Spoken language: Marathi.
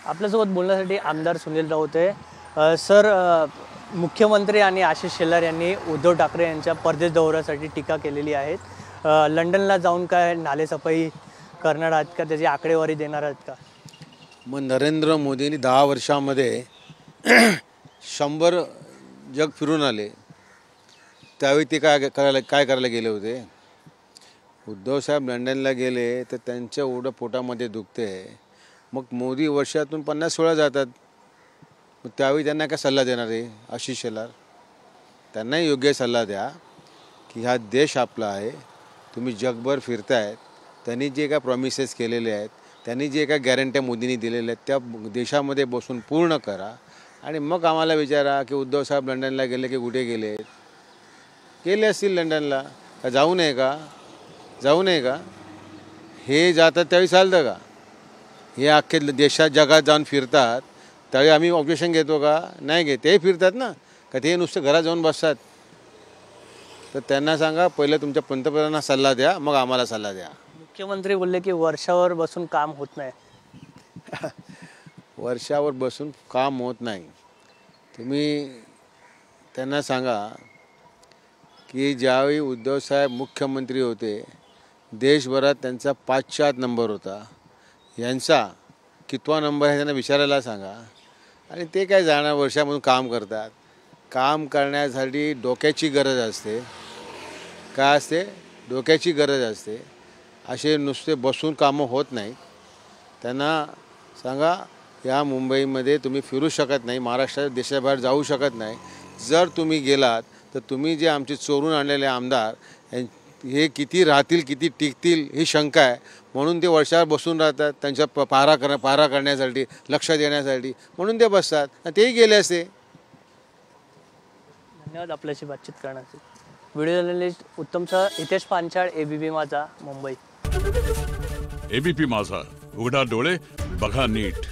आपल्यासोबत बोलण्यासाठी आमदार सुनील राऊत आहे। सर, मुख्यमंत्री आणि आशिष शेलार यांनी उद्धव ठाकरे यांच्या परदेश दौऱ्यासाठी टीका केलेली आहे। लंडनला जाऊन काय नालेसफाई करणार आहात का, त्याची आकडेवारी देणार आहात का? मग नरेंद्र मोदींनी 10 वर्षामध्ये 100 जग फिरून आले, त्यावेळी ते काय करायला गेले होते? उद्धव साहेब लंडनला गेले तर त्यांच्या एवढं पोटामध्ये दुखते, मग मोदी वर्षातून 50 वेळा जातात, मग त्यावेळी त्यांना काय सल्ला देणार आहे आशिष शेलार? त्यांनाही योग्य सल्ला द्या की हा देश आपला आहे, तुम्ही जगभर फिरतायत, त्यांनी जे काय प्रॉमिसेस केलेले आहेत, त्यांनी जे काय गॅरंट्या मोदींनी दिलेल्या आहेत त्या देशामध्ये बसून पूर्ण करा आणि मग आम्हाला विचारा की उद्धव साहेब लंडनला गेले की कुठे गेले? गेले असतील लंडनला, का जाऊ नये का? जाऊ नये का? हे जातात त्यावेळी चालतं का? हे अख्खे देशात जगात जाऊन फिरतात त्यावेळी आम्ही ऑब्जेक्शन घेतो का? नाही घेत, तेही फिरतात ना, का ते नुसतं घरात जाऊन बसतात? तर त्यांना सांगा पहिलं तुमच्या पंतप्रधानांना सल्ला द्या, मग आम्हाला सल्ला द्या। मुख्यमंत्री बोलले की वर्षावर बसून काम होत नाही। वर्षावर बसून काम होत नाही। तुम्ही त्यांना सांगा की ज्यावेळी उद्धव साहेब मुख्यमंत्री होते देशभरात त्यांचा 5चा नंबर होता, यांचा कितवा नंबर आहे त्यांना विचारायला सांगा। आणि ते काय जाणार वर्षामधून काम करतात? काम करण्यासाठी डोक्याची गरज असते। काय असते? डोक्याची गरज असते। असे नुसते बसून कामं होत नाही। त्यांना सांगा या मुंबईमध्ये तुम्ही फिरू शकत नाही, महाराष्ट्रात देशाबाहेर जाऊ शकत नाही। जर तुम्ही गेलात तर तुम्ही जे आमचे चोरून आणलेले आमदार हे किती राहतील, किती टिकतील ही शंका आहे, म्हणून ते वर्षावर बसून राहतात त्यांच्या पारा करण्यासाठी, लक्ष देण्यासाठी, म्हणून ते बसतात। तेही गेले असते। धन्यवाद आपल्याशी बातचीत करण्यासाठी। व्हिडिओ जर्नलिस्ट उत्तमसह हितेश पांचाळ, एबीपी माझा, मुंबई। एबीपी माझा, उघडा डोळे बघा नीट।